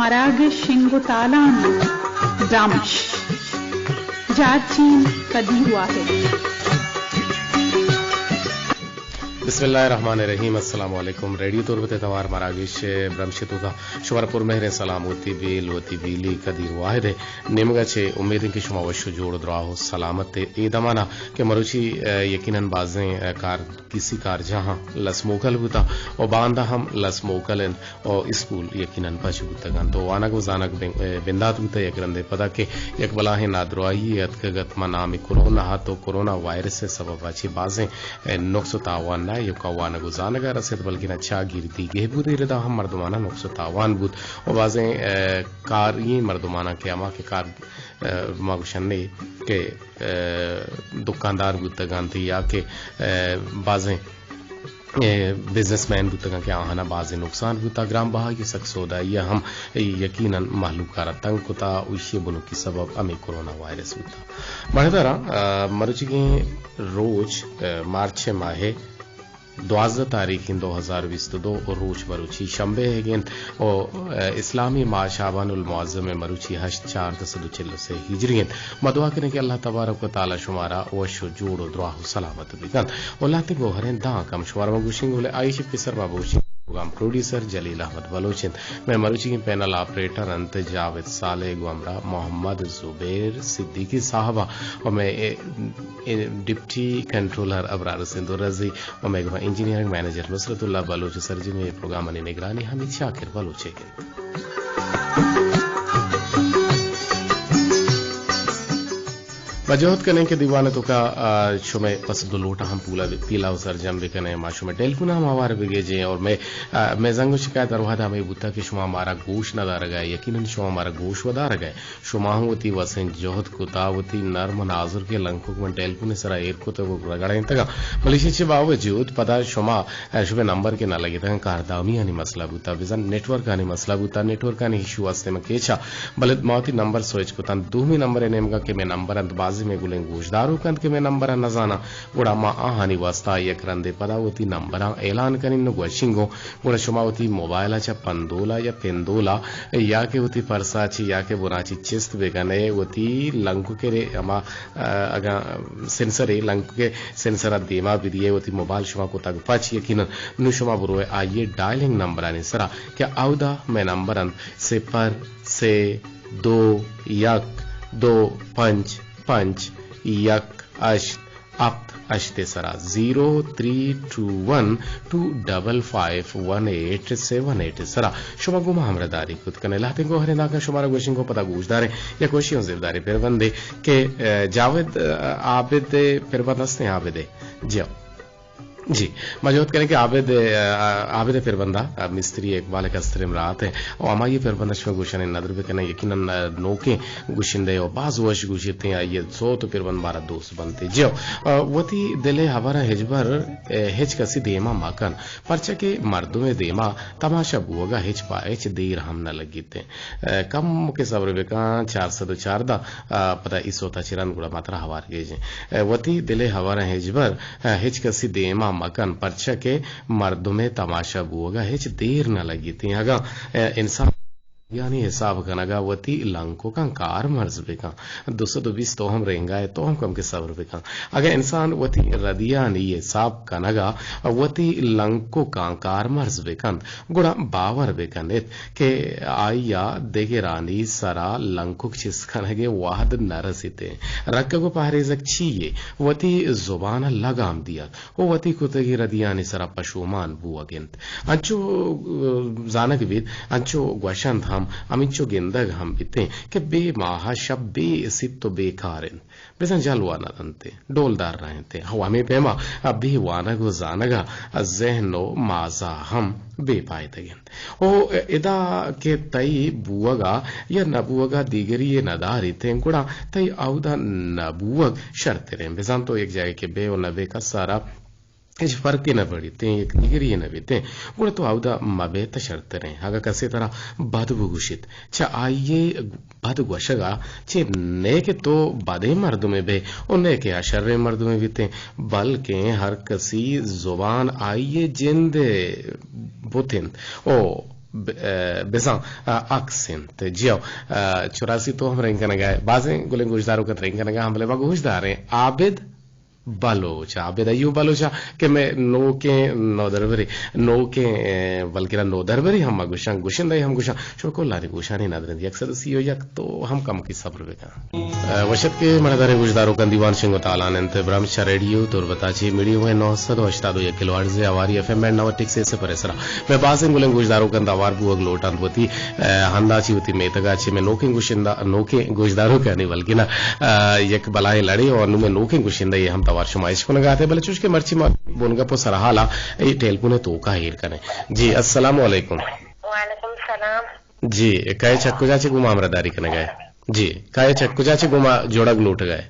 Marragesch Shingotalan Brahmish Jarchin Kadir Wahid बिस्मिल्लाहिर्रहमानिर्रहीम अस्सलाम वालेकुम रेडियो तुरबत तवार मरागिश ब्रह्मशतुगा शुवरपुर मेहर सलाम होती बेल होती बीली कदीर वाहिद निमगा छे उम्मीद कि शुमा वशु जोड़ द्राहो सलामत ए दमाना के मरुची यकीनन बाजें कार किसी कार जहां लसमोकल होता और बांदा हम लसमोकल और स्कूल यकीनन पशु तगन तो वानक वजानक बिंदात होता यकरंदे पता के एक बला है नादराई अतगत मनामी कोरोना तो कोरोना वायरस से सबब अच्छी बाजें नुक्स तावान यो कवाना गुजानगा रसद बल्कि अच्छा गिरती गेहबूदी रदा हम मर्दमाना नुक्स तावान बुद और बाजें कार ये मर्दमाना के अमा के कार मगशन्ने के दुकानदार बुतगांती या के बाजें बिजनेसमैन बुतगा के आहाना बाजे नुकसान बुता ग्राम बहा की सक्सोदा या हम यकीनन मालूकारा तंग कुता उशी बुनु की सबब अमी कोरोना वायरस बुता मरदरा मरुचि के रोज मार्च माहे 12 तारीख 2022 और रोज मरुची शंबे है और इस्लामी माह शाबानुल मुअज्जम में मरुची हज 4 से हिजरी मदुआ करने के अल्लाह तबारक व तआला शुमारा वशु जोड़ो दुआ सलामत बिकन और लाते गो हरें दा कम शुमार मगुशिंग बोले आयशा पिसर बाबूशी प्रोग्राम प्रोड्यूसर जलील अहमद बलोचिन मैं मरुची की पैनल ऑपरेटर अंत जावेद साले गुमरा मोहम्मद जुबैर सिद्दीकी साहबा और मैं डिप्टी कंट्रोलर अबरार सिंधु रजी और मैं इंजीनियरिंग मैनेजर नुसरतुल्लाह बलोच सरजी में प्रोग्राम की निगरानी हमीद शाकिर बलोचे वजहत करने के दीवाने तो का शुमे पसंद लोटा हम पीला सरजम भी कने माशु में टेलीफोन हम हमारे बिगेजे और मैं जंग शिकायत अरवादा में बुता के शुमा हमारा गोश न दार गए यकीनन शुमा हमारा गोश वदार गए शुमा होती वसन जोहत कुतावती नर्म नाजुर के लंकुक में टेलीफोन सरा एर को तो रगड़े तक मलेशिया के बावजूद पता शुमा शुमे नंबर के न लगे तक कारदामी यानी मसला बुता बिजन नेटवर्क यानी मसला बुता नेटवर्क यानी इशू वास्ते में केचा बलद मौती नंबर सोच को तन दूमी नंबर नेम का के मैं नंबर अंतबाज में गुलें गोशदारू कंद के में नंबर नजाना गुड़ा मा आहानी वास्ता यकरंदे पदावती नंबर ऐलान करिन गोशिंगो गुड़ा शुमावती मोबाइल चा पंदोला या पेंदोला या के होती परसाची या के बुराची चिस्त बेगने होती लंकु के रे अमा अगा सेंसर लंकु के सेंसर देमा विदिए होती मोबाइल शुमा को तक पाच यकीनन नु शुमा बुरोए आइए डायलिंग नंबर आने सरा क्या आउदा में नंबर से पर से 2 1 2 5 5 1 8 apt ashte sara 0321 255 1878 sara shuma guma hamradari kut kane lahte go hare naka shumara goshin ko pata gushdare ya koshi zirdaari perbande ke javed abid perbandasne abide जी मजबूत करें कि आबिद फिरबंदा मिस्त्री इकबाल कस्तर इमरात है और अमा ये फिरबंदा शो गुशन नदर भी करना यकीनन नोके गुशिंदे और बाज वश गुशिते हैं ये सो तो फिरबंद बारा दोस्त बनते जो वती दिले हमारा हिजबर हिज कसी देमा माकन परचा के मर्दों में देमा तमाशा बुआगा हिज पाए च देर हम न लगीते कम के सब्र बेका 404 दा पता इस होता चिरन गुड़ा मात्रा हवार गेजे वती दिले हमारा हिजबर हिज कसी देमा मकन परचा के मर्दों में तमाशा बुआगा हिच देर न लगी थी अगा इंसान यानी हिसाब कनगा वती लंको का कार मर्ज बेका 220 तो हम रहेंगे तो हम कम के सब्र बेका अगर इंसान वती रदिया ने ये हिसाब कनगा वती लंको का कार मर्ज बेकन गुड़ा बावर बेकन के आया देगे रानी सरा लंको चिस कनगे वाहद नरसिते रक्क को पहरेजक छिए वती जुबान लगाम दिया वो वती कुतगी रदिया ने सरा पशुमान बुआ गेंत अंचो जानक विद अंचो ग्वशन हम अमिचो गेंदग हम बिते के बे माहा शब बे सित्तो बेकारिन बेसन जलवाना तंते डोलदार रहते हवा में पेमा अभी वाना गो जानगा जहनो माजा हम बे पाए तगें ओ इदा के तई बुवगा या नबुवगा दीगरी ये नदारी थे कुड़ा तई आउदा नबुवग शर्त रे बेसन तो एक जगह के बे और नबे का सारा इस फर्क न पड़ते एक निगरी न बीते उड़े तो आउदा मबेत शर्त रहे हागा कसे तरह बदबुगुशित छ आइए बदगुशगा छ ने के तो बदे मर्द में बे और ने के अशर्रे मर्द में बीते बल्कि हर कसी जुबान आइए जिंदे बुतिन ओ بزان اکسنت جیو 84 تو ہم رنگ کرنے گئے بازیں گلیں گوشداروں کا رنگ کرنے گا ہم بلے گوشدار ہیں عابد بلوچ عابد ایوب بلوچ کہ میں نو کے نو دربری نو کے بلکہ نو دربری ہم گوشان گوشن دای ہم گوشان شو کو لاری گوشانی نادرن دی اکثر سی ہو یک تو ہم کم کی صبر بکا وشت کے مردار گوشداروں کا دیوان شنگو تعالی انت برامچ ریڈیو تور بتاچی میڈیو ہے 981 کلو ہرٹز اواری ایف ایم 96 سے پرسرا میں بازیں گلیں گوشداروں کا دوار بو گلوٹان ہوتی ہندا چی ہوتی میتگا چی میں نوکیں گوشندا نوکیں گوشداروں کا نہیں بلکہ نا یک بلائیں لڑی اور نو میں نوکیں گوشندا یہ ہم توار شمائش کو نگاتے بلے چوش کے مرچی بونگا پو سرحالا یہ ٹیلپونے تو کا ہیر کریں جی السلام علیکم وعلیکم السلام جی کئے چکو جاچے گما امرداری کرنے گئے جی کئے چکو جاچے گما جوڑا گلوٹ گئے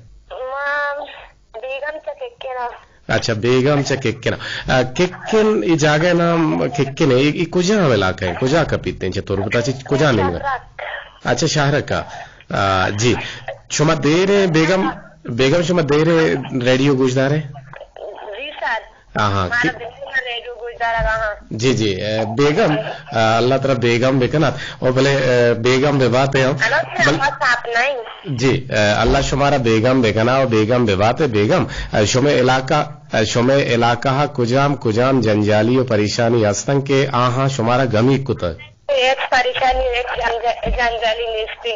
بیگم چکنا اچھا بیگم چا ککنا ککن ای جاگہ نام ککن ای کجا علاقہ ہے کجا کا پیتے ہیں چطور بتا چی کجا نہیں گئے اچھا شہر کا جی شما دیر بیگم بیگم شما دیر ریڈیو گوشدار ہے جی سر ہاں ریڈیو گوشدار ہاں جی جی بیگم اللہ تعالی بیگم بکنات اور بھلے بیگم بے بات ہے جی اللہ شمارا بیگم بکنا اور بیگم بے بات ہے بیگم شمع علاقہ کجام کجام جنجالی و پریشانی ہستن کے آہاں شمارا گمی کتا ایک پریشانی ایک جنجالی نیستی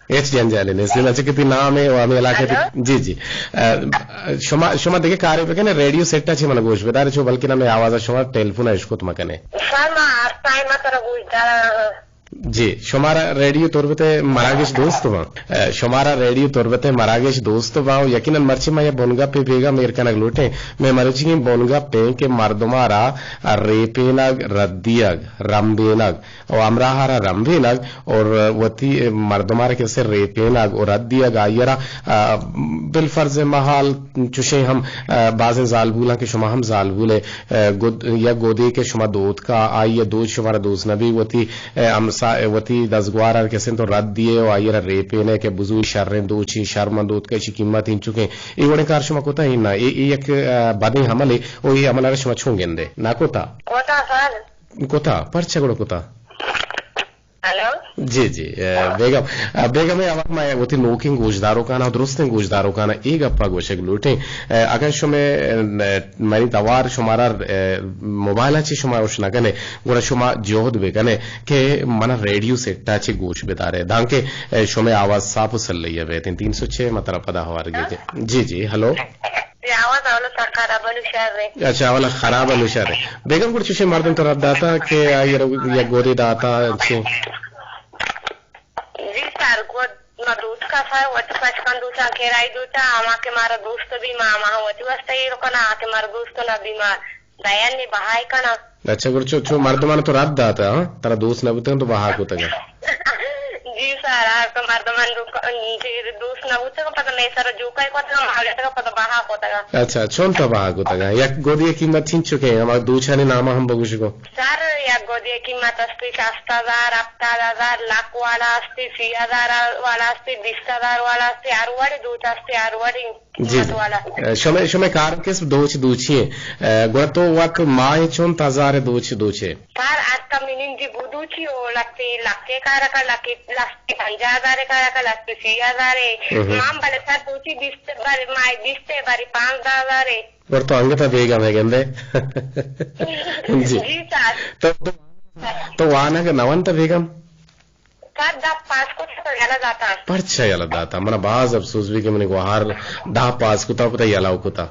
ایچ جنجالی نیستی اچھا کتی نام ہے وامی علاقہ جی جی شما دیکھے کاری پہ کہنے ریڈیو سیٹا چھی من گوش بیدار چھو بلکہ نا میں آوازہ شما ٹیلیفون اشکو تمہ کنے سر میں آستا ہے مطرح گوش دارا جی شمارا ریڈیو تربتے مراگش دوست وہاں شمارا ریڈیو تربتے مراگش دوست وہاں یقیناً مرچی میں یہ بونگا پہ بیگا میر کنگ لوٹیں میں مرچی کی بونگا پہ کہ مردمارا ریپینگ ردیگ رمبینگ اور امراہارا رمبینگ اور وطی مردمارا کیسے ریپینگ اور ردیگ آئیرا بالفرض محال چوشے ہم بازیں زالبولا کہ شما ہم زالبولے یا گودی کے شما دود کا آئیے دود شمارا دوست نبی وطی وتی دزگوار کیسے تو رد دیے اور آئیے ریپینے کے بزو شریں دوچی شرم دود کے قیمت ان چکے یہ بڑے کار شما کوتا ہی نا ایک بدی حملے او یہ عمل شما چھونگیں دے نا کوتا کوتا پر چھگڑو کوتا جی جی بیگم آواز میں ہوتی نوکنگ گوشداروں کا نا درستیں گوشداروں کا نا ایک اپا گوشک لوٹیں اگر شما میں دوار شمارا موبائل چی شما روش نہ کنے گوڑا شما جوہد بے کنے کہ منا ریڈیو سیٹا چی گوش بیدارے دھانکے شما آواز صاف اسل لئی ہے بیتیں 306 مطرح پدا ہوار گئے جی جی ہلو آواز اولا سر خراب الوشار رہے اچھا اولا خراب الوشار رہے بیگم کچھ چوشے مردم تو رب داتا کہ یا گودی داتا جی سر دودھ کا سر وتی پچپن دوسرا کھیرائی دوتا آما کے مارا دوست بھی ماما وتی واسطہ یہ رکنا آکے مارا دوست نا بیمار دیان نے بہائی کنا اچھا کچھ چو مردمان تو رب داتا ہاں ترا دوست نبوتے ہیں تو بہا کوتا گا جی سر آپ مردمان دوست نبوتے کو پتہ نہیں سر جو کئی کوتا گا ماگے تک پتہ بہا کوتا گا اچھا چون تا بہا کوتا گا یک گودی قیمت چھن چکے ہیں ہمارا دوچھانی ناما ہم بگوش کو سر یک گودی قیمت استی 60,000 70,000 لاکھ والا استی 30,000 والا استی 20,000 والا استی آروڑی دوچ استی آروڑی جی شما کار کس دوچ دوچی ہیں گوڑا تو وقت ماہ چون تازار دوچے سر آج کا منین جی بودوچی ہو لگتی لکے کارکا لکتی 50,000 کارکا لگتی 30,000 مام بلے سر دوچی بیستے باری مائی بیستے باری 5,000 اور تو انگتا بیگا میں گندے جی سر تو وانا کا نوان تا بیگم سر دا پاس کو تو یلا جاتا پرچا یلا داتا منا باز افسوس بھی کہ میں نے کو ہار دا پاس کتا پتا یلاو کتا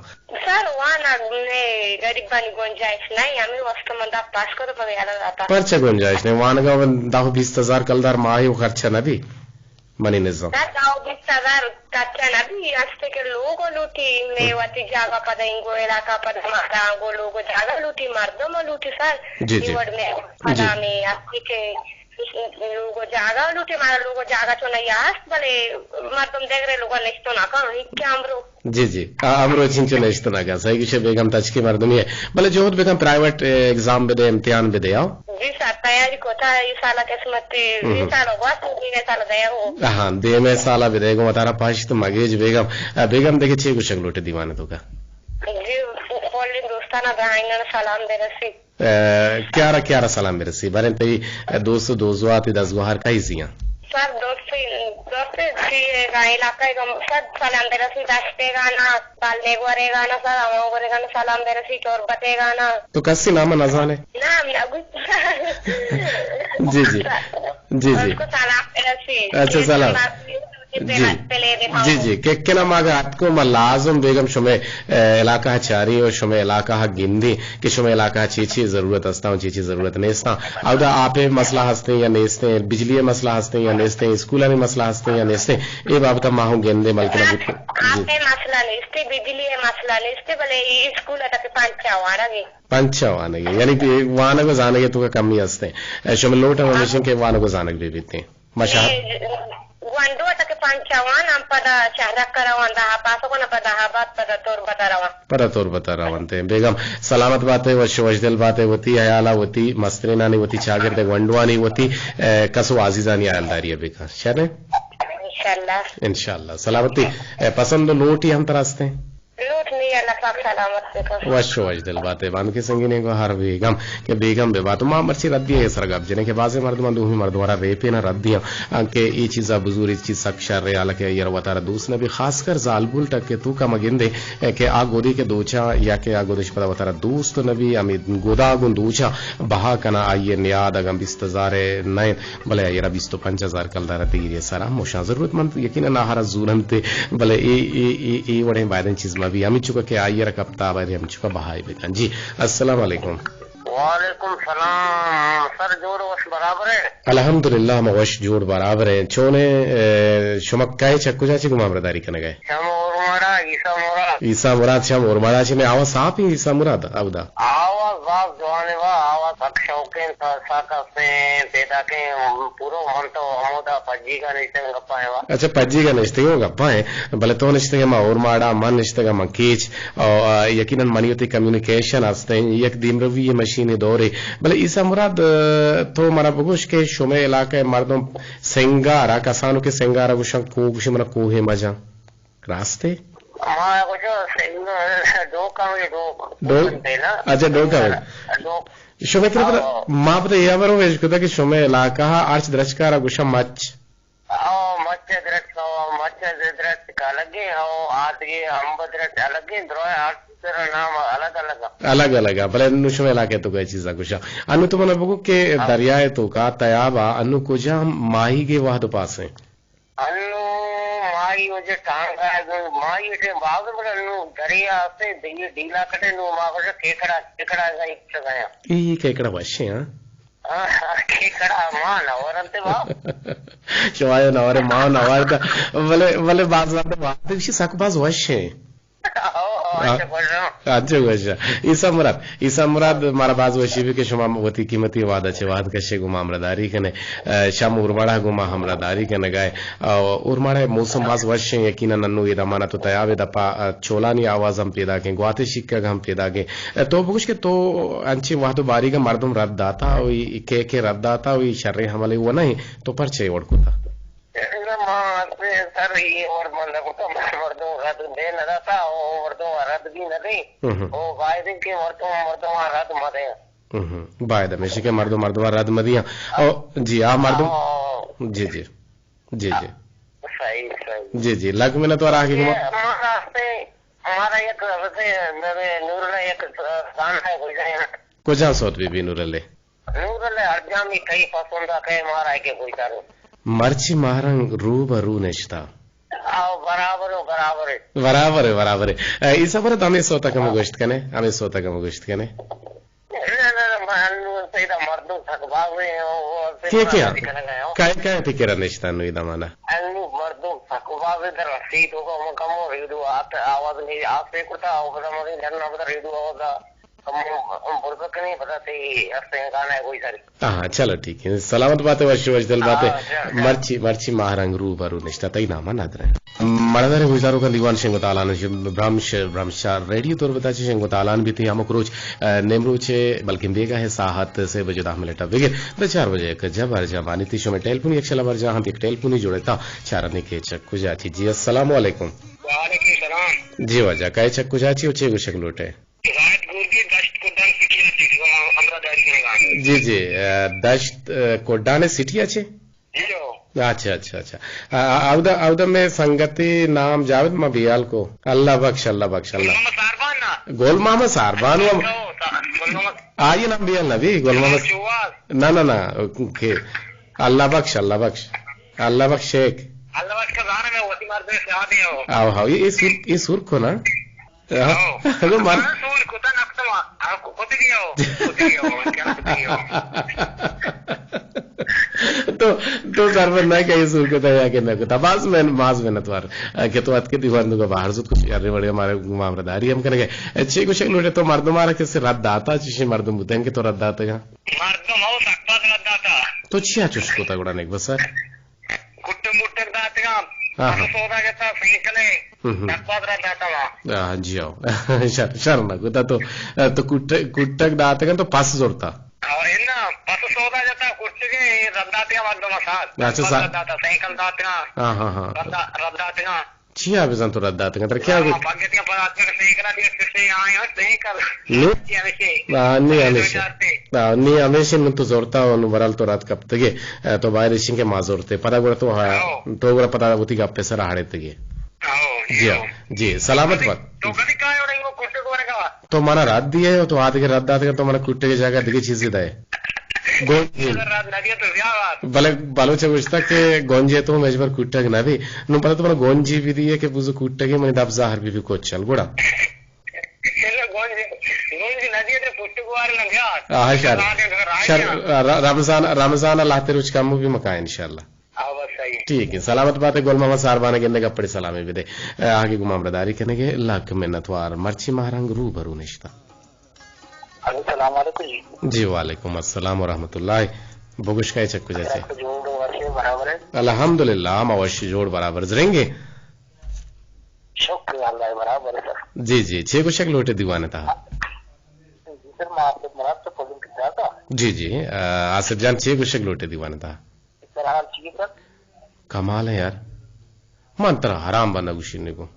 سر وانا غریب بانی گنجائش نہیں ہمیں وقت من دا پاس کو تو پتا یلا جاتا پرچا گنجائش نہیں وانا کا 10-20,000 کلدار ماہی و خرچہ نبی منی نظام سر 10-20,000 خرچہ نبی ہستے کے لوگو لوٹی میواتی جاگا پدا انگو علاقہ پدا مارا انگو لوگو جاگا لوٹی مردم لوٹی سر دیوڑ میں پدا میں ہستے کے لوگو جاگا لوٹی مارا لوگو جاگا چونا یاست بلے مردم دیکھ رہے لوگا نشتو نا کہاں کیا امرو جی جی امرو چنچو نشتو نا کہا صحیح کچھ بیگم تچکی مردمی ہے بلے جوہد بیگم پرائیویٹ ایگزام بدے امتحان بدے آؤ جی سر تیاری کو تھا یہ سالہ قسمتی یہ سالہ واسو دینے سالہ دیا ہو ہاں دے میں سالہ بدے گو مطارا پاشت مگیج بیگم دیکھے چھے کچھ لوٹے دیوانے تو کا جی کھولیں دوستانہ بہائنگا سلام دے رسی Chiara salam bersi barente dostu dozuati da zuhar kaizia سر دوستی سی علاقہ سر سلام برسی داشتے گانا پالنے گورے گانا سر ہموں گورے گانا سلام برسی چور بتے گانا تو کسی نام نظانے نام نگو جی جی جی جی سلام برسی اچھا سلام جی جی کہ نام آگا آپ کو لازم بیگم شمع علاقہ چاری اور شمع علاقہ گندی کہ شمع علاقہ چیچی ضرورت ہستا ہوں چیچی ضرورت نیستا اب دا آپ مسئلہ ہستے ہیں یا نیستے ہیں بجلی مسئلہ ہستے ہیں یا نیستے ہیں اسکولہ میں مسئلہ ہستے ہیں یا نیستے ہیں یہ بابتا ماہوں گندے ملکہ نبی آپ مسئلہ نیستے بجلی مسئلہ نیستے بلے اسکولہ تک پانچا وانا گے یعنی کہ وانا کو زانگے تو کا کمی ہستے ہیں شمع لوٹا ہمیشن کے وانا کو زانگ بھی بیتے ہیں مشاہد وانڈو تک پانچاوان ہم پدا شہرک کروان دہا پاسو کو نہ پدا ہابات پدا طور بتا روان پدا طور بتا روان تے بیگم سلامت باتیں وشدل باتیں ہوتی حیالہ ہوتی مسترینانی ہوتی چاگرد گونڈوانی ہوتی کسو عزیزانی آیلداری بیکا شہرے انشاءاللہ سلامتی پسند لوٹی ہم تراستے ہیں لوٹ نہیں اللہ پاک سلامت وشدل باتیں باندھ کے سنگینے کو ہر بیگم کہ بیگم بے باتوں ماں مرچی رد دیا ہے سرگب جنہیں کہ بعض مردمان دوہی مردوارا ریپے نہ رد دیا کہ یہ چیزا بزور اس چیز سک شر ریالہ کہ یہ رواتارا دوست نبی خاص کر زالبول تک کہ تو کا مگندے کہ آ گودی کے دوچا یا کہ آ گودش پدا واتارا دوست نبی امید گودا گن دوچا بہا کنا آئیے نیاد اگم 20,000 نئے بلے آئیے 25,000 کل دارا دیگری سلام موشان ضرورت مند یقینا ناہارا زورن تے بلے ای وڑیں بائدن چیز بھی ہمیں چکا کہ آئیے رکھتا آبائی ہم چکا بہائی بیکن جی السلام علیکم وعلیکم السلام سر جوڑ وش برابر ہے الحمدللہ موش جوڑ برابر ہے چونے شمک کائے چکو جاچی کو معامرداری کنے گئے شم اورمارا عیسیٰ مراد شم اورمارا چی میں آواز صاحب ہی عیسیٰ مراد ابدا آواز باپ جوانے وا آواز حق شوقین ساکا سے پیدا کے پورو منتو ہمودا پجی کا نشتے گا گپا ہے وا اچھا پجی کا نشتے گا گپا ہے بلے تو نشتے گا ما اورمارا من نشتے گا ما کیچ اور یقیناً منیوتی کمیونیکیشن آستے ہیں یک دیم روی یہ مشین دورے بلے عیسیٰ مراد تو مرا بگوش کے شمع علاقہ مردم سنگارا کسانو کے سنگارا گوشن کو گوشی منا کوہ مجا راستے اچھا ڈوکا شمع کے ماں پتہ یہ برو ویج کتا کہ شمع علاقہ آرچ درچکارا گوشن مچ مچ درچ کا لگے آدھگی ہم درچ لگے دروئے آرچ نام الگ الگ بلے انو شمع علاقے تو کوئی چیزا کچھ انو تو منا بگو کہ دریائے تو کا تیابا انو کجا ماہی کے واحد پاس ہیں انو ماہی وجہ ٹانگا ہے ماہی وجہ باغ بڑا انو دریا سے دیئے ڈیلا کٹے انو ماں وجہ کیکڑا ہے ایک چگایا یہ کیکڑا وشے ہیں کیکڑا ماں نورنتے باپ شوائے نورے ماں نورتا بلے باز بات بات دیشی ساک باز وشے ہیں اچھا عیسیٰ مراد مارا باز وشی بھی کہ شما وتی قیمتی وعدہ چھے وعد کشے گو معاملداری کنے شام ارماڑا گو معاملداری کنے گئے ارماڑا موسم باز وشیں یقینا ننو یہ دمانا تو تیاوے دپا چولانی آواز ہم پیدا کیں گواتے شکا گا ہم پیدا کیں تو بگوش کے تو انچی وعد باری کا مردم رد داتا ہوئی کے رد داتا ہوئی شرح حملے ہوا نہیں تو پرچے وڑکو تھا سر یہ اور مردوں رد دے نہ رہتا مردوں رد بھی نہ دیں وہ قائدین کے مردوں رد مدیں باید ہمیشہ کے مردوں رد مدیاں جی آپ مردوں جی جی جی جی صحیح جی جی لگ میں نہ تو آگے ہمارا ایک نور اللہ ایک گانا ہے کوئی جائے کجا سوت بی نور اللہ ارجامی کئی پسندہ کئی مارا ہے کہ کوئی تارو مرچی مہرنگ رو برو نشتا برابر ہے عیسیٰ برد ہمیں سوتا کم گوشت کنے کیا کیا فکر نشتا نوی دمانا مردوں تھکوا در رسید ہوگا مکمو ریڈو آواز نہیں آپ سے کرتا ہوگا مردوں جننا بدا ریڈو ہوگا ہاں چلو ٹھیک ہے سلامت بات ہے وشدل بات ہے مرچی مہرنگ رو برو نشتا تئی ناما نادر ہے مردار گزاروں کا دیوان شنگو تالان برہمشار ریڈیو طور بتا چھ شنگو تالان بھی تھی ہم کروچ نیمرو چھے بلکہ بیگا ہے ساحت سے بجے 10 منٹ بگے تو 4 بجے ایک جب ہر جوانی تھی شو میں ٹیلیفون ایک شلا بر جہاں ایک ٹیلیفون ہی جوڑے تھا چارنے کے چکو جاچی جی السلام علیکم وعلیکم السلام جی وجہ کائے چکو جاچی اچھے گو شک لوٹے رات گوردی دشت کو دن سکیا تھی জি জি দশত কোডানে সিটি আছে জিও अच्छा अच्छा अच्छा आउदा आउदा में संगति नाम जावेद मबियाल को अल्लाह बख्श अल्लाह मोहम्मद सारबान ना गोल मोहम्मद सारबान गोल मोहम्मद आइए नाम बियाल नबी गोल मोहम्मद चौवास ना अल्लाह बख्श शेख अल्लाह बख्श का गाना में वसी मार दे शादी हो आओ हाँ ये सुर को ना वो मर सुन कुता नक्तमा आपको कुछ दियो क्या कुछ दियो तो सरवर नहीं कहीं सुर को तया के न को तबाज में माज में नतवार के तो अत के दीवान को बाहर सुत कुछ यार बड़े हमारे मामलादारी हम करेंगे अच्छे कुछ लोटे तो मर्दम मारा के से रद्द आता चिशी मर्दम बुतें के तो रद्द आता है मर्दम हो सकता रद्द आता तो छिया चुस्को तगड़ा नहीं बस सर कुट्टे मुट्टे दातगा तो सोदा के साथ फिंकले तकबाद रद्द आता हां जी आओ शरण को तो कुट्टक दातगा तो पास जोड़ता और इन्ना पास सोदा जाता कुट्टे रद्दातिया मर्दम साथ अच्छा रद्दाता साइकिल दातगा हां रद्दातिया छिया बेसन तो रद्दातगा तर क्या भाग्यतिया पर आदमी से करा दिया किससे आए हो साइकिल नहीं हमेशा न तो जोड़ता और वरल तो रात कब तक तो बाहर के माँ जोड़ते पता गुड़ा तो पता होती का पैसा हाड़े तगे जी सलामत बात तो माना रात दिए तो आते के रात दाते तो माना कुट्टे की जगह दिखे चीज है भले बालोचे बुझता के गोंजे तो मेज पर कुट्टा के ना भी नु पता तो माना गोंजी भी दिए के बुझो कुट्टे के मैंने दब जाहर भी को चल गुड़ा रमजान अल्लाह तेरे उस काम भी मका इंशाल्लाह ठीक है सलामत बात है गोल मामा सारबाना के अंदर कपड़े सलामी भी दे आगे को मामलादारी करने के लाख मिन्नतवार मर्ची महारंग रू भरू निश्ता जी वालेकुम अस्सलाम व रहमतुल्लाह बुगुश का चक्कू जैसे अल्हम्दुलिल्लाह हम अवश्य जोड़ बराबर जरेंगे शुक्रिया अल्लाह बराबर सर जी जी छह को शक लोटे दीवाने था सर मैं आपसे मुराद से फोन किया था जी जी आसिफ जान छह को शक लोटे दीवाने था सर हाल चाहिए सर कमाल है यार मंत्र हराम बना गुशीने को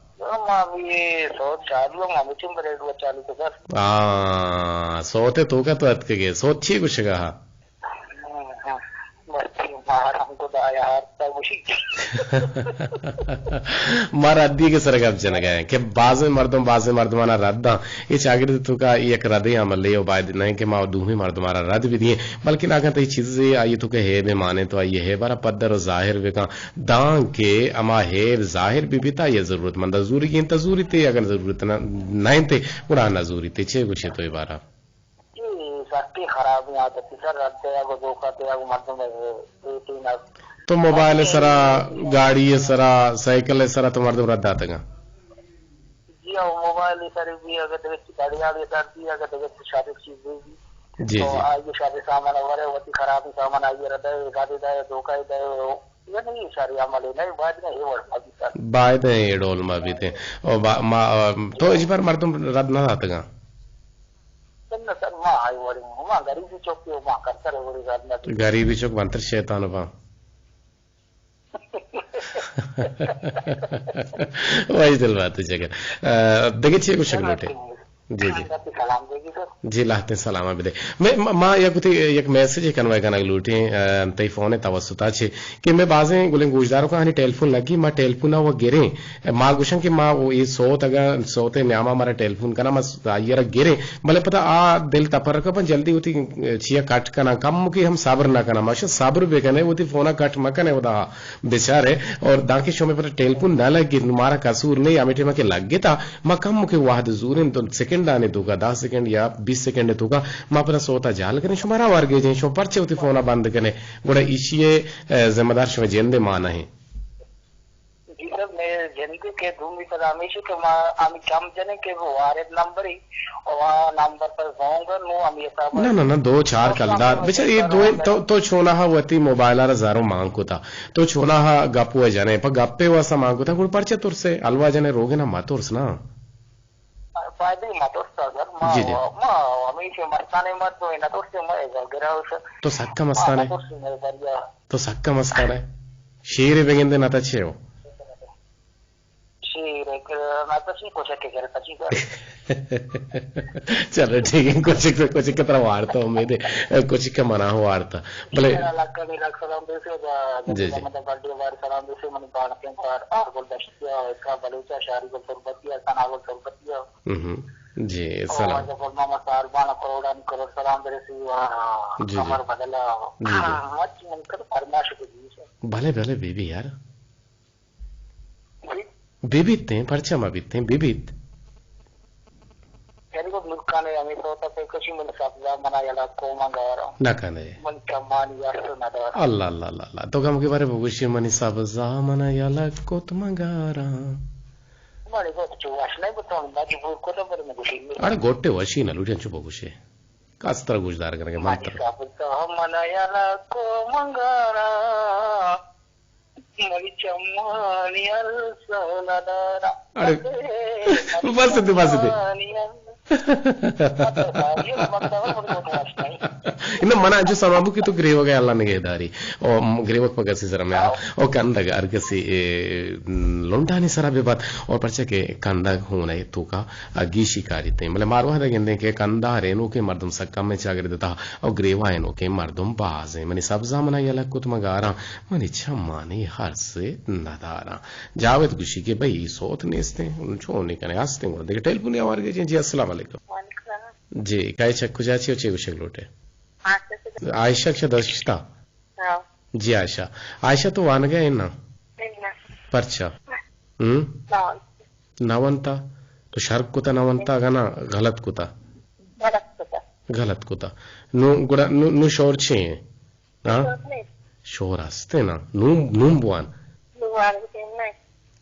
सोते तो का तो अतके गए सोत छी कुछ कहा मार अद्दी के सरग अब जन गए कि बाजे मर्दमाना रद्दा ये चागिर तो का एक रदे अमल ले बाद नहीं कि मां दूही मर्दमारा रद भी दिए बल्कि ना कहते चीजें आई तो के है बे माने तो ये है बारा पद्दर और जाहिर वे का दां के अमा है जाहिर भी बिता ये जरूरतमंद जरूरी की तजूरी थे अगर जरूरत ना नहीं थे पुराना जरूरी थे छे कुछ तो ये बारा खराब सर तो मोबाइल सरा गाड़ी सरा साइकिल सरा तो मर्द रद्द आते जी मोबाइल सर भी अगर गाड़ी आ सर भी अगर शादी चीज जी तो आइए शादी सामान वगैरह होती खराब सामान आइए रहता है गाड़ी दे धोखा दे ये नहीं सारी अमल नहीं बाद में ये वर्ड बाद ये डोल में भी थे और तो इस बार मर्द रद्द ना आते सर मां आई वरी मां गरीबी चौक पे मां करता रहे वरी रद्द गरीबी चौक मंत्र शैतान बा वही दिल बात है जगह देखिए कुछ लोटे जी जी जी लाते सलाम अबे मैं मां या कुछ एक मैसेज कन्वे करना लूटी तई फोन तवसुता छे कि मैं बाजे गुले गुजदारों का हनी टेलीफोन लगी मां टेलीफोन वो गिरे मां गुशन कि मां वो ये सोत अगर सोते न्यामा मारा टेलीफोन करना मस आयर गिरे भले पता आ दिल तपर का पण जल्दी होती छिया काट करना कम की हम सब्र ना करना माशा सब्र भी कने होती फोन काट मकने होता बेचारे और दाके शो में पता टेलीफोन ना लगी मारा कसूर नहीं आमिटे में के लग गया था मां कम के वाहद जूरन तो सेकंड आने दूंगा 10 सेकंड या 20 सेकंड दूंगा मां अपना सोता जाल करें शुमारा वर्गे जे शो परचे होती फोन बंद कने गोड़ा इशिए जिम्मेदार शो जेंदे माना है जी सर मैं जेंदे के दूंगी सर हमेशा के मां आमी काम जने के वो आरे नंबर ही और नंबर पर होंगे नो आमी ये ना 2-4 कलदार बेचारे ये दो तो छोना हा वती मोबाइल आरा जारो मांग को था तो छोना हा गपुआ जाने पर गप्पे वसा मांग को था गुड़ परचे तुर से अलवा जाने रोगे ना मातुरस ना फायदे मातुरस सर मां हमेशा मस्ताने मत तो ना तो से मैं गिराओ सर तो सक्का मस्ताने तो सक्का मस्ताने शेर बेगेंदे ना तछे हो शेर मैं तो सी कोशिश के करे पची कर चलो ठीक है कुछ की तरह वार्ता उम्मीद है कुछ के मना हो वार्ता भले लाख में लाख सलाम दे से मतलब बर्थडे वार सलाम दे से मन बाण के पर और बोल दस्तिया इसका बलूचा शारी को सरबतिया सनावल सरबतिया जी सलाम और मामा सारबान करोड़ सलाम दे से कमर बदला मच मन कर फरमाइश को दी भले भले बीबी यार बीबीत हैं परचमा बीतते हैं बीबीत यानी को मुल्काने हमें तो तब कशी मन सब्जा मना याला को मंगारा ना कने मन कमान यार नदा अल्लाह अल्लाह अल्लाह तो कम के बारे बगुशी मनी सब्जा मना याला को मंगारा मारे को जो वासना बताऊं मजबूर को तो पर में गुशी अरे गोटे वशी ना लुटियन चुप बगुशी कास्तर गुजदार करके मंत्र सब्जा मना याला को मंगारा मरी चम्मानी अलसनदारा अरे बस ಇನ್ನು ಮನ ಅಂಚು ಸಮಾಬುಕಿತು ಗ್ರೇವಗ ಎಲ್ಲ ನೆಗೆದಾರಿ ಓ ಗ್ರೇವಕ್ ಪಗಸಿ ಸರ ಮೆ ಓ ಕಂದಗ ಅರ್ಗಸಿ ಲೊಂಡಾನಿ ಸರ ಬೆ ಬಾತ್ और परचे के कंदा होने तो का गीशी कारिते मतलब मारवा दे गेंदे के कंदा रेनो के मर्दम सक्का में चागर देता और ग्रेवा एनो के मर्दम बाजे मनी सब्जा मना यला कुत मगारा मनी छम्मानी हर से नदारा जावेद गुशी के भाई सोत नेस्ते छोने कने आस्ते को देख टेलीफोन आवार के जी अस्सलाम वालेकुम जी काय चक्कू जाची हो चेगु शगलोटे आयशा के दशता जी आयशा तो वान गए ना परचा नवंता तो शर्क कुता नवंता गना गलत कुता नु गुड़ा नु शोर छे हां शोर हस्ते ना नु बुआन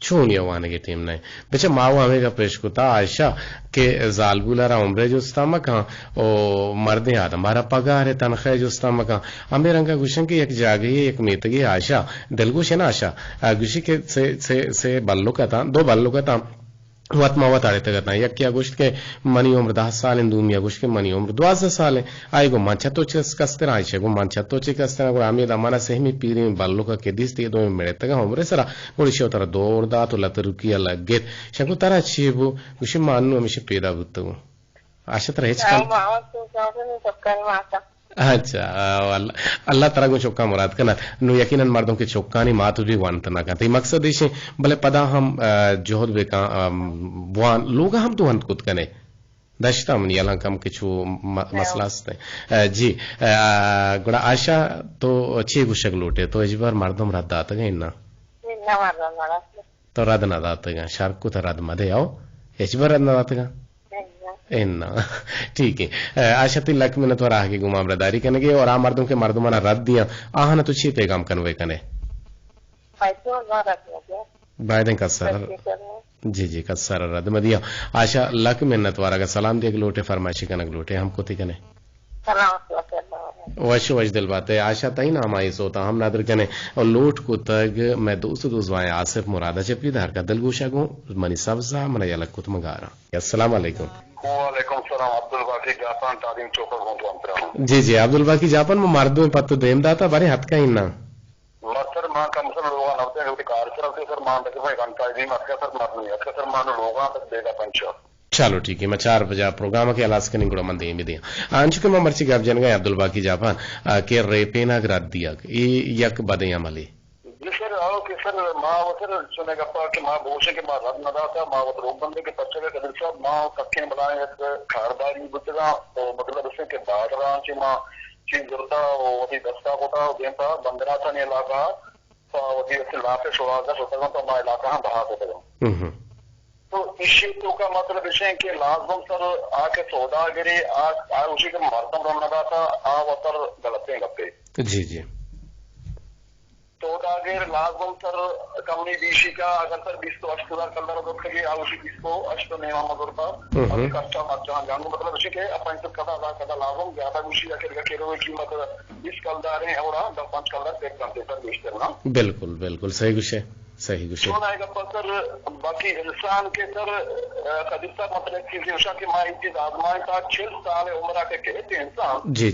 छोनिया वाने के टीम नहीं बेचा मावा हमें का पेश कुता आयशा के जालबुलारा उम्रे जो स्तामा का ओ मर्दे आदम हमारा पगार है तनख्वाह जो स्तामा का हमें रंगा गुशन की एक जागी एक मीतगी आशा दिलगुश है ना आशा गुशी के से बल्लो का था दो बल्लो का था वत मावत आड़े तक यक क्या गोश्त के मनी उम्र 10 साल दूमिया गोश्त के मनी उम्र 12 साल आई गो मंचा तो कस्तर आयशे गो मंचा तो कस्तर गो आमी दमाना सहमी पीरी में बल्लो का के दिस ते दो मेरे तक हमरे सरा गोड़ी शो तर दौर दा तो लतरुकी अलगेत शंकु तारा छेबु गुशी मानु हमेशा पैदा बुतु आशा तर हेच अच्छा अल्लाह तरह को चौका मुराद करना नु यकीनन मर्दों के चौकानी मातु भी वांत ना करते मकसद इसे भले पदा हम जोहद बेका वान लोग हम तो हंत कुत कने दशता मन यला कम किछु मसला है जी गुड़ा आशा तो अच्छी गुशक लोटे तो इस बार मर्दम रद्द आते गए ना तो रद्द ना दाते गए शार्क को तो रद्द मदे आओ इस बार रद्द ना दाते गए ठीक है आशा तिलक में तो राह की गुमामदारी कनेगे और आ मर्दों के मर्दमाना रद्द दिया आहा न तो छी पैगाम कन्वे कने बायदन का सर जी का सर रद्द में दिया आशा लक मिन्नत वारा का सलाम दे लोटे फरमाइशी कनक लोटे हमको ती कने वश दिल बात है आशा तई ना हमारी सोता हम नादर कने और लोट को तग मैं दोस्त वाए आसिफ मुरादा चपी धार का दिल गोशा गो मनी सब्जा मना यलक कुत मगारा अस्सलाम वालेकुम वालेकुम सलाम अब्दुल बाकी जापान तालीम चौका गोंतो अंतरा जी अब्दुल बाकी जापान में मर्दों में पत्तो देम दाता बारे हाथ का इन्ना सर मां कम से लोग नवते लोग कार सर सर मां तक भाई घंटा जी मत का सर मारनी है सर मां लोग तक देगा पंच चलो ठीक है मैं 4 बजे प्रोग्राम के अलास के निगुड़ा मन दे दिया आंच के मैं मर्ची गाप जन गए अब्दुल बाकी जापान के रेपेना ग्राद दिया ये यक बदे अमली जी सर आओ कि सर मां वसर सुने का कि मां बोशे के मां रद नदा था मां वो रोक बंदे के बच्चे के कदर साहब मां कक्के बनाए खारदारी बुतला तो मतलब उसके के बाद रांची मां चीज जरता वो वही दस्ता कोटा देता बंदरा था ने इलाका तो वही से लाके छोड़ा था सोता तो मां इलाका बहा होता तो इस क्षेत्रों का मतलब विषय कि लाजम सर आके सौदागिरी आ उसी के मर्दम रमना था आ वतर गलते गप्पे जी सौदागिर लाजम सर कमनी बीशी का अगर सर 20 तो 8,000 कलर दो के आ उसी 20 को 8 ने हम करता अभी कष्ट मत जानू मतलब विषय के अपन तो कदा लाजम ज्यादा बीशी का के रो कीमत 20 कलदार है और 5 कलर एक करते सर बीच करना बिल्कुल सही विषय सोनाएगा सर बाकी इंसान के सर कदिस्ता मतलब चीज उषा की माँ चीज आजमाए था 6 साल उम्र के इंसान जी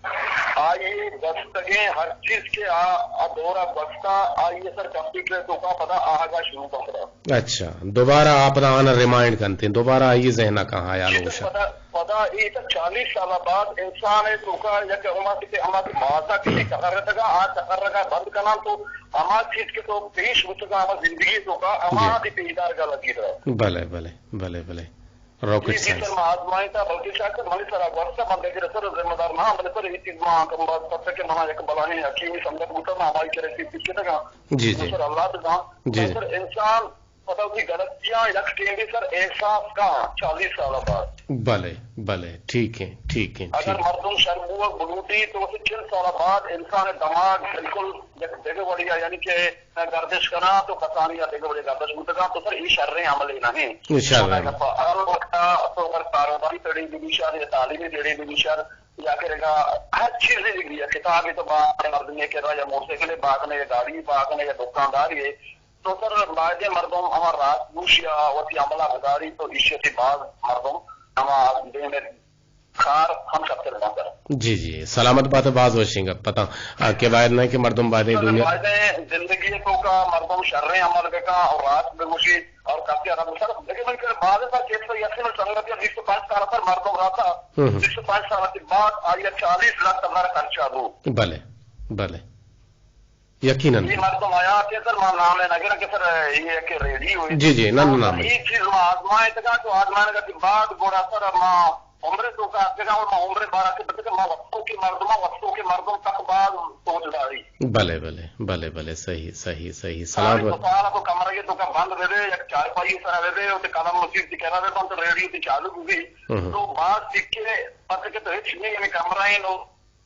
آئیے دستگیں ہر چیز کے دورہ بستا آئیے سر کمپیوٹر تو کا پتا آگا شروع کرا. اچھا دوبارہ آپ آنا ریمائنڈ کرتے ہیں دوبارہ آئیے ذہنہ کہاں آیا لوشا پتا یہ تو 40 سال بعد انسان ہے تو کا یا کہ ہمارے معاذہ کے کہر رہا آج کہر رہا بند کرنا تو ہمارا چیز کے تو پیش ہوتا گا ہماری زندگی تو کا ہمارا پیدار کا لگی رہا. بھلے بھلے بھلے بھلے راکٹ سائنس سر آزمائی تھا بلکہ شاید مجھے سر ورثہ بن گئے سر ذمہ دار نہ مجھے سر یہ چیز میں کم بات کر سکے منا ایک بلانی حکیمی سمجھت ہوتا نا ہماری کرے تھی پیچھے تھا جی جی سر اللہ تھا سر انسان پتا کی غلطیاں رکھ دیں گے سر احساس کا 40 سال بعد. بھلے بھلے ٹھیک ہے ٹھیک ہے. اگر مردم شربو بلوٹی تو اسے 6 سال بعد انسان دماغ بالکل دیکھے بڑھیا یعنی کہ گردش کرنا تو کسانی یا دیکھے بڑی گردش ہوتا تو سر یہ شرح عمل نہیں تو اگر کاروباری تڑی بھی شر یا تعلیمی تڑی بھی شر یا کرے گا ہر چیز نکلی ہے کتابی تو بات مردمی کر رہا یا موٹر سائیکل باغنے یا گاڑی باغنے یا دکاندار یہ تو سر بعض مردم ہمارا رات گوش یا وتی عملہ گزاری تو عشت بعض مردم ہمارا دے میں خار ہم سب سے رہا. جی جی سلامت بات ہے بعض وشیں گا پتہ کہ باہر نہیں کہ مردم باتیں دنیا زندگی تو کا مردم شرح عمل کا اور رات میں گوشی اور کافی آرام سر لیکن میں کہ بعض کا کیس تو یقین سنگت یا 25 سال پر مردم رہا تھا 25 سال کے بعد آئیے 40 لاکھ تمہارا خرچہ دو. بھلے بھلے یقیناً یہ مردم آیا کہ سر میں نام لینا گیا کہ سر یہ کہ ریڈی ہوئی جی جی نہ نام یہ چیز میں آزمائے تھا تو آزمائے کا بعد گوڑا سر ماں عمر تو کا جگہ اور میں عمر 12 کے بچے ماں وقتوں کے مردوں تک بعد سوچ داری. بھلے بھلے بھلے بھلے صحیح صحیح صحیح سلامت تو کمرے تو کا بند دے دے یا چار پائی سر دے دے اور قدم مسجد کہہ رہا تھا تو ریڈیو کی چالو ہوئی تو بعد سیکھ کے پتہ کہ تو ہچ نہیں کمرہ ہی نو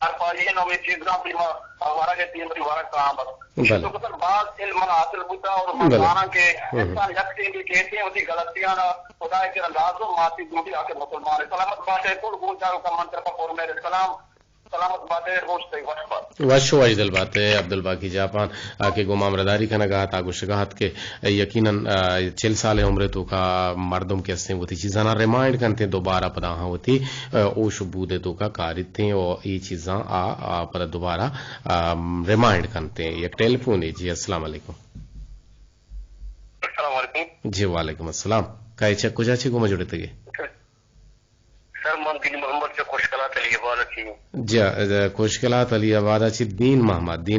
چار پائی نو میں چیز نہ پریما ہمارا کے تین پریوار کام بس تو سر بعد علم حاصل ہوتا اور مانا کے انسان یقین کی کہتے ہیں اسی غلطیاں خدا کے انداز و معافی دوٹی آ کے مسلمان سلامت بات ہے کوئی بول جاؤ کا منتر پر میرے سلام سلامت بات ہے وشو اجدل بات ہے عبد الباقی جاپان کہ گمام رداری کا نگاہت آگوشگاہت کے یقیناً 40 سال عمر تو کا مردم کے اسے ہوتی چیزاں ریمائنڈ کرتے ہیں دوبارہ پداہاں ہوتی او شبود تو کا کارتے ہیں اور یہ چیزاں پر دوبارہ ریمائنڈ کرتے ہیں. یک ٹیلی فون ہے جی السلام علیکم. السلام علیکم. جی وعلیکم السلام. کئی چک کجا چھ گما جڑتے گے سر من دین محمد سے خوشکلات علی آباد اچھی جی خوشکلات علی آباد اچھی دین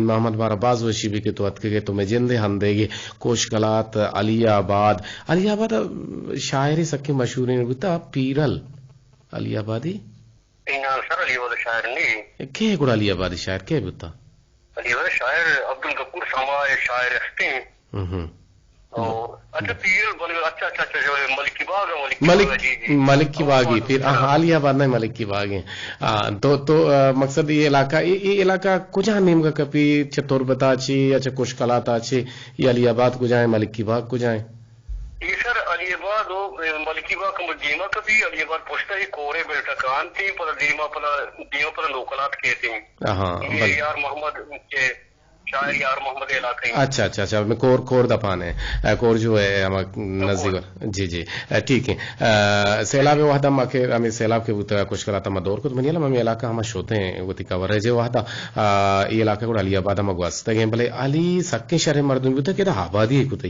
محمد بارا باز وشی بھی کہ تو اتکے گے تمہیں جندے ہم دے گے خوشکلات علی آباد شاعری سکے مشہور ہیں بتا پیرل علی آبادی سر علی آباد شاعر نہیں کہ گڑا علی آبادی شاعر کہ بتا علی آباد شاعر عبد الغفور سمائے شاعر ہستے ہیں اچھا پیرل اچھا اچھا اچھا ملک کی باغ ملک کی باغی پھر علی آباد نہیں ملک کی باغ ہیں تو مقصد یہ علاقہ کجا نیم کا کپی چتور بتا چی اچھا خوشکلات آچے یہ علی آباد کو جائیں ملک کی باغ کو جائیں یہ سر علی آباد ملکی باغ دیما کبھی علی آباد پوچھتا ہی کورے بیٹا کان تھی پر دیما پر لوکلات کہتے ہیں. ہاں یار محمد کے شاعر یار محمد علاقہ اچھا اچھا اچھا میں کور دپان ہے کور جو ہے نزدیک جی جی ٹھیک ہے سیلاب وحدہ ہمیں سیلاب کے کچھ کراتا میں دور کو تو میں ہمیں علاقہ ہم شوتے ہیں وہ کور ہے جو وحدہ یہ علاقہ کو علی آباد ہم گواستے ہیں بھلے علی سکے شرح مردوں بھی کہ آبادی ہے کتے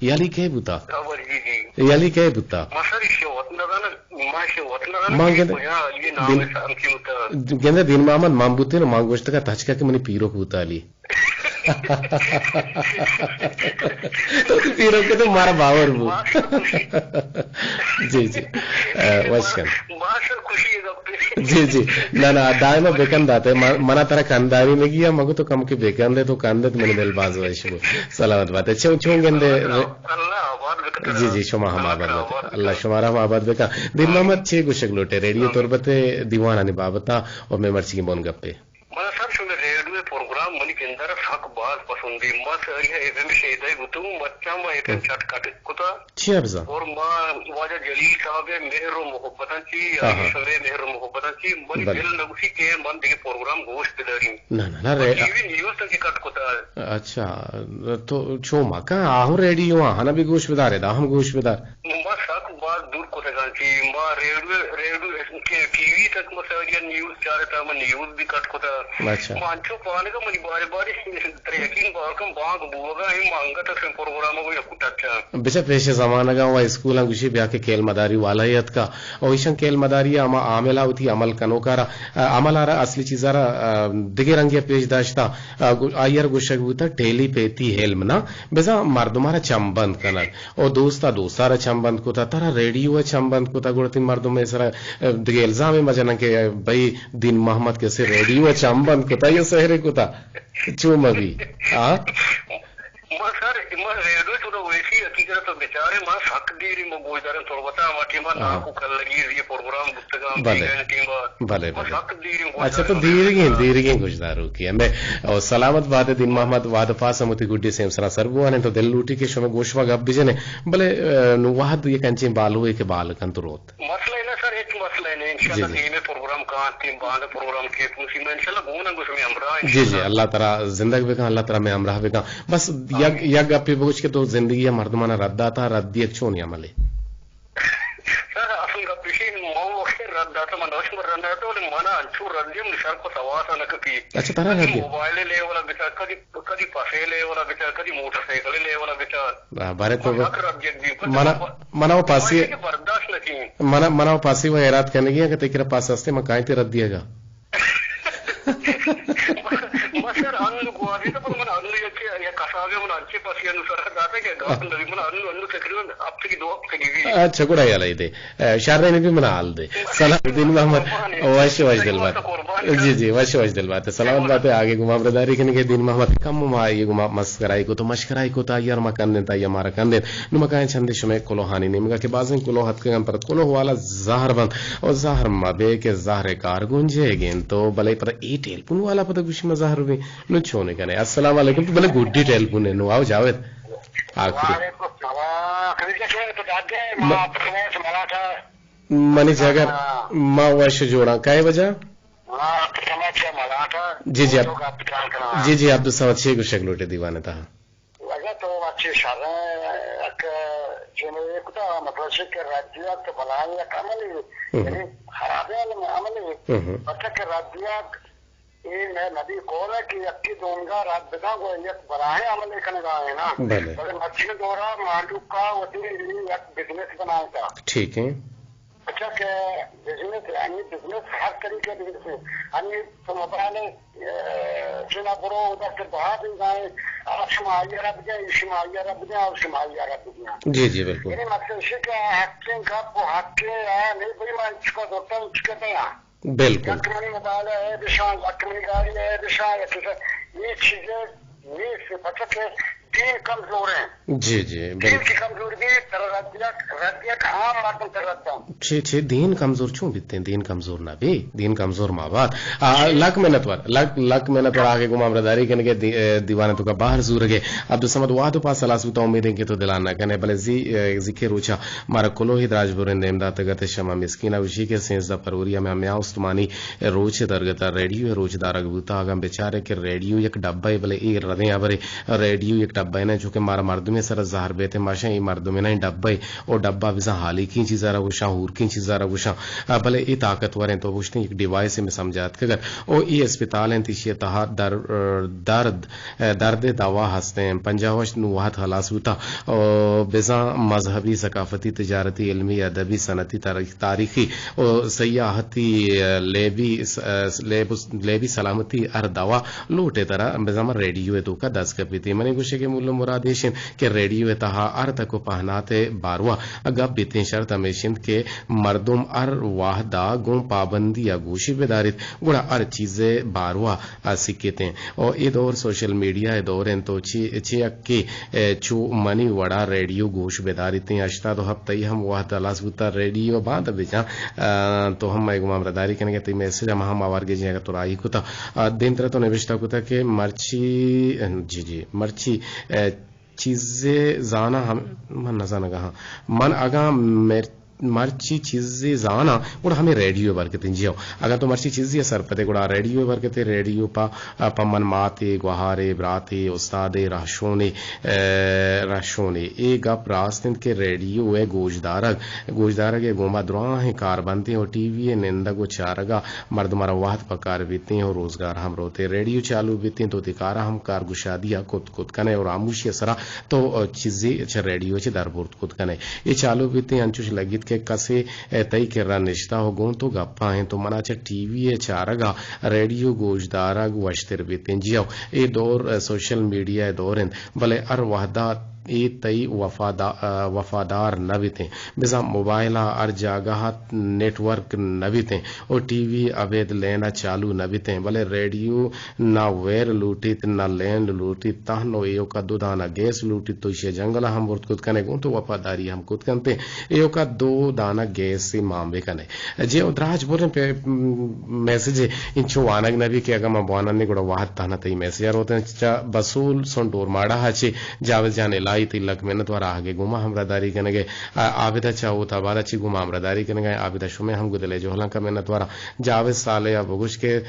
یہ علی کہ بتا یہ علی کہ بتا گندے دین محمد مامبوتے نا مانگوشت کا تچکا کہ منی پیرو کو بتا علی پیرو کے تو مارا باور بو جی جی وشکن جی جی نا دائما بیکن داتے منا ترہ کانداری میں گیا مگو تو کم کے بیکن دے تو کاندے تو منی دل باز وشکو سلامت بات ہے چھو گندے جی جی شما ہم آباد بتا اللہ شمارا ہم آباد بکا دین محمد چھ گوشک لوٹے ریڈیو تربتے دیوانا نبابتا اور میں مرچی کی بون گپے مانا سب شنگا ریڈیو پروگرام منی کے اندر حق باز پسندی ماں سے ایزم شہدائی گتوں بچہ ماں ایتن چٹ کٹ کتا چھ افزا اور ماں واجہ جلیل صاحب مہر و محبتاں چی سوے مہر و محبتاں چی منی دل نگوشی کے من دیکھ پروگرام گوشت دلاری نا ٹی وی نیوز تک کٹ کتا اچھا تو چھو ماں کہاں آہوں ریڈیو آہانا بھی گوشت بدار ہے دا ہم گوشت بدار ماں ساک باز دور کتا گان چی ماں ریڈیو ٹی وی تک مسئلہ نیوز چاہ رہتا میں نیوز भी कट को था अच्छा मांचो पाने का मनी बारी बारी ट्रैकिंग बार कम बाग बुआगा ही मांगा तक से प्रोग्राम को यकु टचा बिचा पेश जमाना का वा स्कूल अंगुशी ब्या के खेल मदारी वालायत का ओइशन खेल मदारी अमा आमेला उती अमल कनोकारा अमलारा असली चीजारा दिगे रंगिया पेश दाश्ता आयर गुशगुता टेली पेती हेल्म ना बेजा मर्दमारा चंबंद कनल ओ दोस्तारा चंबंद को तारा रेडियो चंबंद को ता गुड़ती मर्दम में सरा दिगे इल्जाम में मजना के भाई दिन मोहम्मद के से रेडियो चंबंद को ता ये सहरे को ता चुम अभी हां सर मैं रेडियो तो वैसी हकीकत तो बेचारे मां हक देरी में बोलदार थोड़ा बता माटी में ना को कर लगी ये प्रोग्राम पुस्तकां भले अच्छा तो धीरे गुजदारू की मैं और सलामत बात दिन मोहम्मद वाद फासमति गुड्डी सेम सरा सरबुआ ने तो दिल लूटी के शमे गोशवा गब बिजने भले नुवाद ये कंचे बाल हुए के बाल कंतरोत मसला है ना सर एक मसला है इंशाल्लाह ये में प्रोग्राम का टीम बाद प्रोग्राम के मुसी में इंशाल्लाह गोना गुस में हमरा जी अल्लाह ताला जिंदगी बेका अल्लाह ताला में हमरा बेका बस यग अपी बोझ के तो जिंदगी मर्दमाना रद्दा था रद्दी एक छोनी अमले सर असल का पीछे मो वक्त रद्दा था मनोश में रद्दा तो मना अंचू रद्दियम निशार को सवास न की अच्छा तरह रद्दी मोबाइल ले वाला बेटा कदी पासे ले वाला बेटा कदी मोटरसाइकिल ले वाला बेटा बारे तो मना वो पासी बर्दाश्त नहीं मना वो पासी वो हैरात करने की कि तेरा पास हस्ते मैं काहे ते रद्दिएगा सर अन्न गुआरी तो मन अन्न ये कसावे मन अच्छे पासी अनुसार जाता है गात लगी मन अन्न तकरीबन हफ्ते की 2 हफ्ते की अच्छा गुड़ा याला इदे शारने ने भी मना हाल दे सलाहुद्दीन मोहम्मद वाश दिल बात जी वाश दिल बात सलामत बात है आगे गुमा ब्रदारी के दिन मोहम्मद कम मा ये गुमा मस्कराई को तो मशकराई को ता यार मकान ने ता या मारा कंदे नु मकान छंदे शमे कोलो हानि निमगा के बाजन कोलो हत के पर कोलो वाला ज़हर बंद और ज़हर मबे के ज़हर कार गुंजे गेन तो भले पर ई टेलीफोन वाला पता कुछ में ज़हर भी नु छोने कने अस्सलाम वालेकुम तो भले गुड्डी टेलीफोन नु आओ जावेद आखिरी मनी जागर माँ वश जोड़ा काय वजह जी अब्दुल समद शेख शगलोटे दीवाने था वजह तो अच्छे शारे मतलब से के राज्यात बनाने का अमली खराबे अमली बच्चे के राज्यात ये नदी कोरा की अक्की दोनगा रात बिना को एक बनाए अमल करने का है ना बड़े मछली दोरा मांडू का वही एक बिजनेस बनाया था ठीक है अच्छा के बिजनेस हर तरीके के बिजनेस अन्य तो मोबाइल चुना बुरो उधर से बाहर भी गए शुमाइया रब गया और शुमाइया रब गया जी बिल्कुल ये मतलब से कि हैकिंग का वो हक्के है नहीं भाई मैं इसका दोस्त उसके तैयार बिल्कुल मोबाइल है विशाल गाड़ी है विशाल ये चीजें ये से बच्चे के दीन कमजोर है जी दीन की कमजोर भी रद्दियत आम माध्यम से रद्दा छे दीन कमजोर छू बितते दीन कमजोर ना भी दीन कमजोर माँ बात लक मेहनत वर आगे गुमा ब्रदारी कने के दीवाने तो का बाहर जूर गए अब्दुल समद वादो पास सलास तो उम्मीदें के तो दिलाना कने भले जिके रोचा मारा कोलो ही राजबुरन देमदा तगत शमा मिस्कीना उशी के सेंस दा परवरिया में हमें उस्मानी रोचे दरगता रेडियो रोजदार गबुता आगम बेचारे के रेडियो एक डब्बा भले ए रदे अबरे रेडियो एक डब्बा ने जो के मारा मर्दुमे सर ज़हर बेते माशा ई मर्दुमे ना डब्बा और डब्बा बिजा हाली की चीज़ रा गुशा हूर की चीज़ रा गुशा भले ई ताकतवर हैं तो बुशने एक डिवाइस में समझात के अगर ओ ई अस्पताल हैं तिशिया तहा दर्द दवा हंसते हैं पंजावश नुवात हलास होता और बिजा मजहबी सकाफती तिजारती इल्मी अदबी सनती तारीखी और सयाहती लेबी सलामती अर दवा लोटे तरह बिजा रेडियो तो का 10 कपीती मने गुशे के मूल मुरादेशन के रेडियो तहा अर तक पहनाते बारवा अगब बीते शर्त हमेशिंद के मर्दुम अर वाहदा गुम पाबंदी या गोशी बेदारित गुड़ा अर चीजें बारवा सिक्केते और ये दौर सोशल मीडिया दौर तो के चू मनी वड़ा रेडियो गोश बेदारित अश्ता तो हफ्ता हम वाह तलासबुता रेडियो बाद बेचा तो हम गुमामदारी करेंगे तो मैसेज हम आवार के जाएगा तो राही को था दिन तरह तो निविष्टा को था कि मर्ची मर्ची चीजें जाना हम मन न जाना कहा मन अगा مرچی چیزی زانا اور ہمیں ریڈیو برکتے جیو اگر تو مرچی چیزی سر پتے گڑا ریڈیو برکتے ریڈیو پمن ماتے گوہارے براتے استادے راشونے اے گپ راستن کے ریڈیو ہے گوشدارگ گوما دراں ہیں کار بنتے اور ٹی وی نندگ و چارگا مرد مروات پکار بیتے اور روزگار ہم روتے ریڈیو چالو بیتے تو تکارا ہم کار گشادیا کت کنے اور آموشی سرا تو چیزیں ریڈیو چ دربورت کت کنے یہ چالو بیتے انچوش لگیت کے کسے تئی کے رن نشتا ہو گون تو گپا ہیں تو منا چا ٹی وی چارگا ریڈیو گوشدارگ وشتر بیتے جیو اے دور سوشل میڈیا دور بلے ار وحدات ای تئی وفادار نبیتیں بزا موبائلہ ار جاگہ نیٹ ورک نبیتیں اور ٹی وی ابید لینا چالو نبیتیں بلے ریڈیو نہ ویر لوٹیت نہ لینڈ لوٹیت تہنو ایو کا دو دانا گیس لوٹیت تو اسے جنگلہ ہم ورد کت کنے گون تو وفاداری ہم کت کنتے ایو کا دو دانا گیس سے مامبے کنے جے ادراج بولیں پہ میسیج انچو وانگ نبی کہ اگر مبوانا نے گوڑا واحد تانا تی میسیجر ہوتے ہیں بسول سن ڈور ماڑا ہاچے جاوز جانے تلک محنت وار آگے گما ہمرداری کرنے گئے عابدہ چاہو تا بارا چی گما ہمرداری کرنے گئے عابدہ شمع ہم گدلے جو ہلاں کا محنت وارا جاوز سالے بگوش کے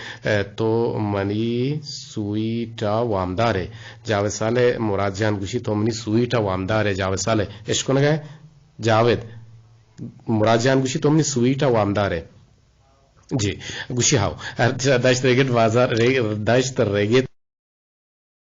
تو منی سویٹا وامدارے جاوز سالے مراد جان گوشی تو منی سویٹا وامدارے جاوز سالے عشق نے گئے جاوید مراد جان گوشی تو منی سویٹا وامدارے جی گوشی ہاو داشت ریگت بازار داشت ریگت